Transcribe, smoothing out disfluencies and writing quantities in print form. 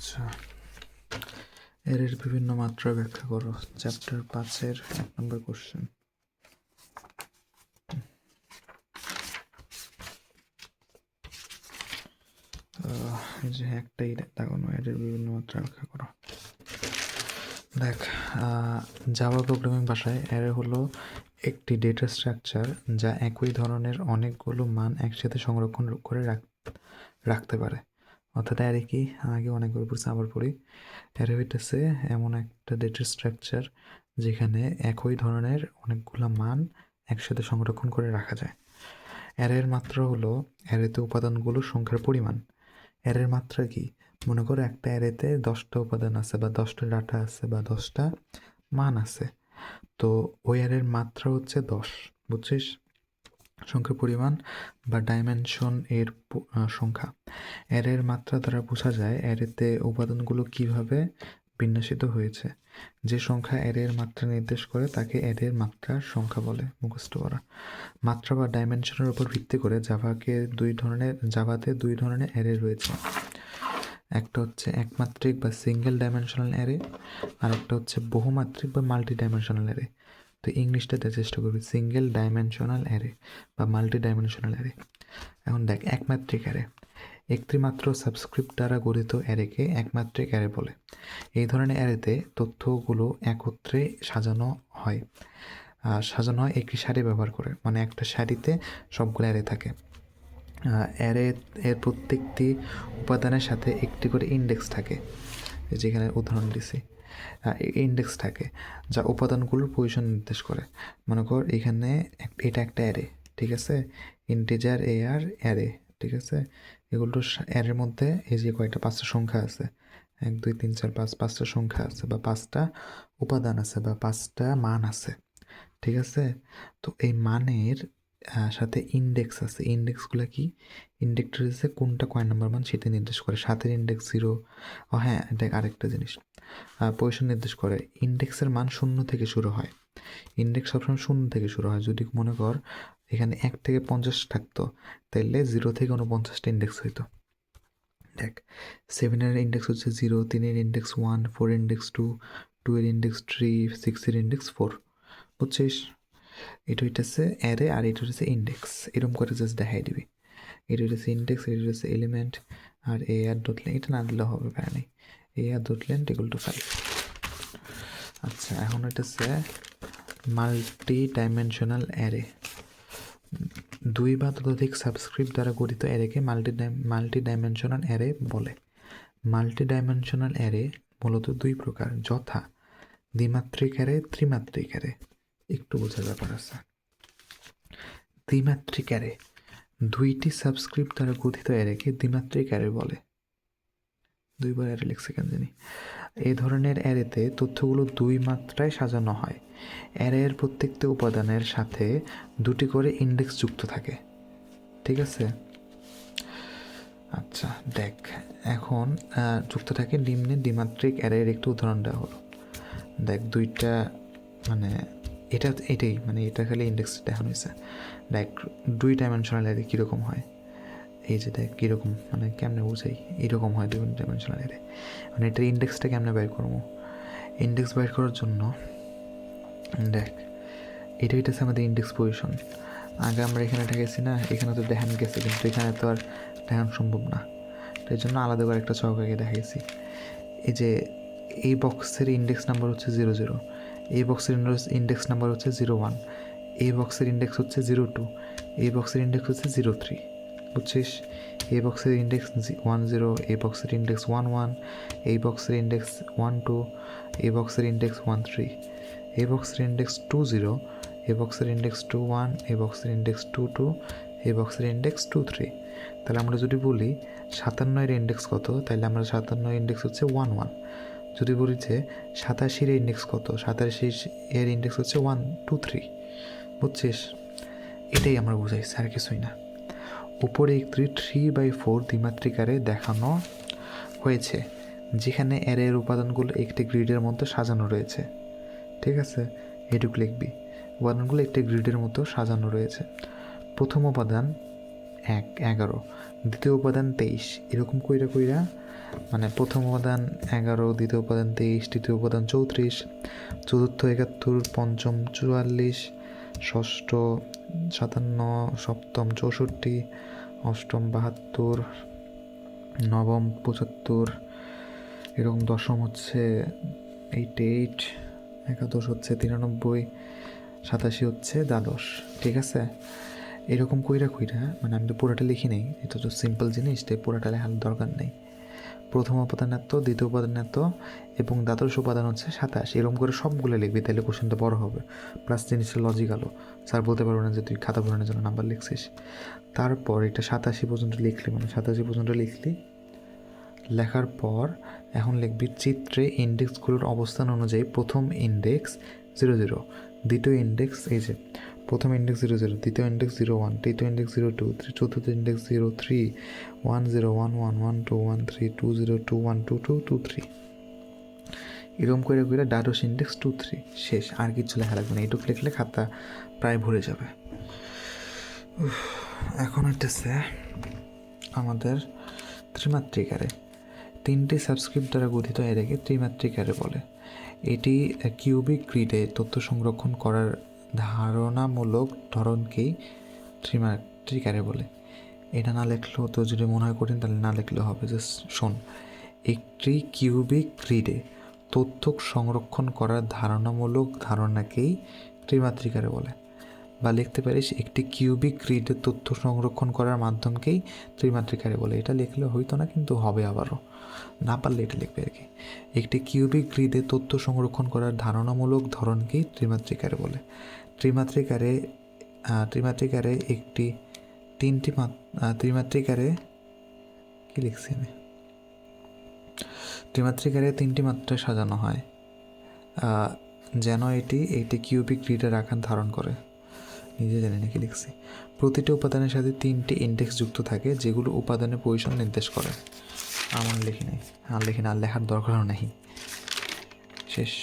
আচ্ছা, এর বিভিন্ন মাত্রা ব্যাখ্যা করো। চ্যাপ্টার 5-এর 1 নম্বর কোশ্চেন। এই যে একটাই দাগানো, এর বিভিন্ন মাত্রা ব্যাখ্যা করো। দেখ, জাভা প্রোগ্রামিং ভাষায় অ্যারে হলো একটি ডেটা স্ট্রাকচার যা একই ধরনের অনেকগুলো মান একসাথে সংরক্ষণ করে রাখতে পারে। অর্থাৎ অ্যারে কি, আগে অনেকবার পড়ছি, আবার পড়ি। অ্যারে হইতেছে এমন একটা ডেটা স্ট্রাকচার যেখানে একই ধরনের অনেকগুলো মান একসাথে সংরক্ষণ করে রাখা যায়। অ্যারের মাত্রা হলো অ্যারেতে উপাদানগুলোর সংখ্যার পরিমাণ। অ্যারের মাত্রা কি? মনে করো একটা অ্যারেতে 10টা উপাদান আছে বা 10টা ডাটা আছে বা 10টা মান আছে, তো ওই অ্যারের মাত্রা হচ্ছে 10, বুঝছিস? সংখ্যার পরিমাণ বা ডাইমেনশন এর সংখ্যা। অ্যারের মাত্রা দ্বারা বোঝা যায় অ্যারেতে উপাদানগুলো কিভাবে বিন্যাসিত হয়েছে। যে সংখ্যা অ্যারের মাত্রা নির্দেশ করে তাকে অ্যারের মাত্রার সংখ্যা বলে। মুখস্থ করা। মাত্রা বা ডাইমেনশনের উপর ভিত্তি করে জাভাতে দুই ধরনের অ্যারে রয়েছে। একটা হচ্ছে একমাত্রিক বা সিঙ্গেল ডাইমেনশনাল অ্যারে, আর একটা হচ্ছে বহুমাত্রিক বা মাল্টি ডাইমেনশনাল অ্যারে। তো ইংলিশটাতে চেষ্টা করবি, সিঙ্গেল ডাইমেনশনাল অ্যারে বা মাল্টি ডাইমেনশনাল অ্যারে। এখন দেখ, একমাত্রিক অ্যারে একটি মাত্র সাবস্ক্রিপ্ট দ্বারা গঠিত অ্যারেকে একমাত্রিক অ্যারে বলে। এই ধরনের অ্যারেতে তথ্যগুলো একত্রে সাজানো হয় একটি সারি ব্যবহার করে, মানে একটা সারিতে সবগুলো অ্যারে থাকে। অ্যারে এর প্রত্যেকটি উপাদানের সাথে একটি করে ইন্ডেক্স থাকে, যেখানে উদাহরণ দিছি। ইন্ডেক্স থাকে যা উপাদানগুলোর পজিশন নির্দেশ করে। মনে কর এখানে এটা একটা অ্যারে, ঠিক আছে, ইন্টিজার অ্যারে, ঠিক আছে। এগুলো অ্যারের মধ্যে এই যে কয়টা 5টা সংখ্যা আছে, 1 2 3 4 5, 5টা সংখ্যা আছে বা 5টা উপাদান আছে বা 5টা মান আছে, ঠিক আছে। তো এই মানের সাথে ইন্ডেক্স আছে। ইন্ডেক্সগুলো কি? ইন্ডেক্স হচ্ছে কোনটা কয় নম্বর মান সেটা নির্দেশ করে। 7-এর ইন্ডেক্স 0। ও হ্যাঁ, এটা আরেকটা জিনিস, পজিশন নির্দেশ করে। ইন্ডেক্সের মান 0 থেকে শুরু হয়। ইন্ডেক্স সবসময় 0 থেকে শুরু হয়। যদি মনে কর এখানে 1 থেকে 50 থাকতো, তাহলে 0 থেকে 49টা ইন্ডেক্স হইতো। দেখ, 7-এর ইন্ডেক্স হচ্ছে 0, 3-এর ইন্ডেক্স 1, 4-এর ইন্ডেক্স 2, 2-এর ইন্ডেক্স 3, 6-এর ইন্ডেক্স 4, বুঝছিস? এটা হইতেছে অ্যারে আর এটা হচ্ছে ইন্ডেক্স। এরকম করে জাস্ট দেখাই দিবি, এটা হচ্ছে ইন্ডেক্স, এটা হচ্ছে এলিমেন্ট, আর এ আর ডট লেন, এটা না দিলে হবে, প্যারা নেই। A R dot len equal to 5। আচ্ছা, এখন হইতেছে মাল্টি ডাইমেনশনাল অ্যারে। 2 বা ততোধিক সাবস্ক্রিপ্ট দ্বারা গঠিত অ্যারেকে মাল্টি ডাইমেনশনাল অ্যারে বলে। মাল্টি ডাইমেনশনাল অ্যারে মূলত 2 প্রকার, যথা দ্বিমাত্রিক অ্যারে, ত্রিমাত্রিক অ্যারে। একটু বোঝার ব্যাপার আছে। দ্বিমাত্রিক অ্যারে, 2টি সাবস্ক্রিপ্ট দ্বারা গঠিত অ্যারেকে দ্বিমাত্রিক অ্যারে বলে। 2বার অ্যারে লিখছে কেন জানি। এই ধরনের অ্যারেতে তথ্যগুলো 2 মাত্রায় সাজানো হয়। অ্যারের প্রত্যেকটি উপাদানের সাথে 2টি করে ইন্ডেক্স যুক্ত থাকে, ঠিক আছে। আচ্ছা দেখ, এখন যুক্ত থাকে নিম্নে দ্বিমাত্রিক অ্যারের একটি উদাহরণ দেওয়া হলো। দেখ, 2টা মানে এটাই মানে এটা খালি ইন্ডেক্স দেখানো হয়েছে। দেখ, 2 ডাইমেনশনাল অ্যারে কীরকম হয়, এই যে দেখ কীরকম, মানে কেমনে বোঝাই, এইরকম হয় 2 ডাইমেনশনাল অ্যারে। মানে এটার ইন্ডেক্সটা কেমনে বের করবো? ইন্ডেক্স বের করার জন্য দেখ, এটা হইতেছে আমাদের ইন্ডেক্স পজিশন। আগে আমরা এখানে ঠেকেছি না, এখানে তো দেখানো গেছে, কিন্তু এখানে তো আর দেখানো সম্ভব না। তাই জন্য আলাদা করে একটা ছক আগে দেখাইছি। এই যে এই বক্সের ইন্ডেক্স নাম্বার হচ্ছে 00, এই বক্সের ইন্ডেক্স নাম্বার হচ্ছে 01, এই বক্সের ইন্ডেক্স হচ্ছে 02, এই বক্সের ইন্ডেক্স হচ্ছে 03, বুঝছিস? এই বক্সের ইন্ডেক্স 10, এই বক্সের ইন্ডেক্স 11, এই বক্সের ইন্ডেক্স 12, এই বক্সের ইন্ডেক্স 13, এই বক্সের ইন্ডেক্স 20, এই বক্সের ইন্ডেক্স 21, এই বক্সের ইন্ডেক্স 22, এই বক্সের ইন্ডেক্স 23। তাহলে আমরা যদি বলি 57-এর ইন্ডেক্স কত, তাহলে আমরা 57 ইন্ডেক্স হচ্ছে 11। যদি বলি যে 87-এর ইন্ডেক্স কত, 87-এর ইন্ডেক্স হচ্ছে 123, বুঝছিস? এটাই আমরা বুঝাইছি, আর কিছুই না। উপরে একটি 3/4 দ্বিমাত্রিক অ্যারে দেখানো হয়েছে, যেখানে অ্যারের উপাদানগুলো একটি গ্রিডের মধ্যে সাজানো রয়েছে, ঠিক আছে। এটুকু লিখবি, উপাদানগুলো একটি গ্রিডের মতো সাজানো রয়েছে। প্রথম উপাদান 11, দ্বিতীয় উপাদান 23, এরকম কইরা মানে প্রথম উপাদান 11, দ্বিতীয় উপাদান 23, তৃতীয় উপাদান 34, চতুর্থ 71, পঞ্চম 44, ষষ্ঠ 57, সপ্তম 64, অষ্টম 72, নবম 75, এরকম দশম হচ্ছে 88, একাদশ হচ্ছে 93, 87 হচ্ছে দ্বাদশ। ঠিক আছে, এরকম কইরা মানে আমি তো পুরোটা লিখি নেই, এটা তো সিম্পল জিনিস, তাই পুরোটা লেখার দরকার নেই। প্রথম উপাদান এত, দ্বিতীয় উপাদান এত, এবং দ্বাদশ উপাদান হচ্ছে 27, এরকম করে সবগুলো লিখবি, তাহলে কোশ্চেনটা বড় হবে, প্লাস জিনিসটা লজিক্যালও। স্যার বলতে পারবো না যে তুই খাতা পূরণের জন্য নাম্বার লিখছিস। তারপর এটা 87 পর্যন্ত লিখলি, মানে 87 পর্যন্ত লিখলি। লেখার পর এখন লিখবি চিত্রে ইন্ডেক্সগুলোর অবস্থান অনুযায়ী প্রথম ইন্ডেক্স 00, দ্বিতীয় ইন্ডেক্স এই যে প্রথম ইন্ডেক্স 00, দ্বিতীয় ইন্ডেক্স 01, তৃতীয় ইন্ডেক্স 02, চতুর্থ ইন্ডেক্স 03, 10, 11, 12, 13, 20, 21, 22, 23, এরকম করে দ্বাদশ ইন্ডেক্স 23 শেষ। আর কিছু লেখা লাগবে না, এইটুকু লিখলে খাতা প্রায় ভরে যাবে। এখন হইতেছে আমাদের ত্রিমাত্রিক অ্যারে। 3টি সাবস্ক্রিপ্ট দ্বারা গঠিত অ্যারেকে ত্রিমাত্রিক অ্যারে বলে। এটি কিউবিক গ্রিডে তথ্য সংরক্ষণ করার ধারণামূলক ধরনকেই ত্রিমাত্রিক অ্যারে বলে। এটা না লিখলেও তো, যদি মনে হয় কঠিন তাহলে না লিখলেও হবে। জাস্ট শোন, একটি কিউবিক গ্রিডে তথ্য সংরক্ষণ করার ধারণামূলক ধারণাকেই ত্রিমাত্রিক অ্যারে বলে। বা লিখতে পারিস একটি কিউবিক গ্রিডে তথ্য সংরক্ষণ করার মাধ্যমকেই ত্রিমাত্রিক অ্যারে বলে। এটা লিখলে হইতো না, কিন্তু হবে আবারও, না পারলে এটা লিখবে আর কি। একটি কিউবিক গ্রিডে তথ্য সংরক্ষণ করার ধারণামূলক ধরনকেই ত্রিমাত্রিক অ্যারে বলে। ত্রিমাত্রিক অ্যারে একটি ত্রিমাত্রিক অ্যারে কি লিখছি আমি? ত্রিমাত্রিক অ্যারে 3টি মাত্রায় সাজানো হয় যেন এটি কিউবিক গ্রিডের আকার ধারণ করে। নিজে জানি না কি লিখছি। প্রতিটি উপাদানের সাথে 3টি ইন্ডেক্স যুক্ত থাকে, যেগুলো উপাদানের পজিশন নির্দেশ করে। আমার লিখি নাই, আর লেখার দরকারও নেই। শেষ।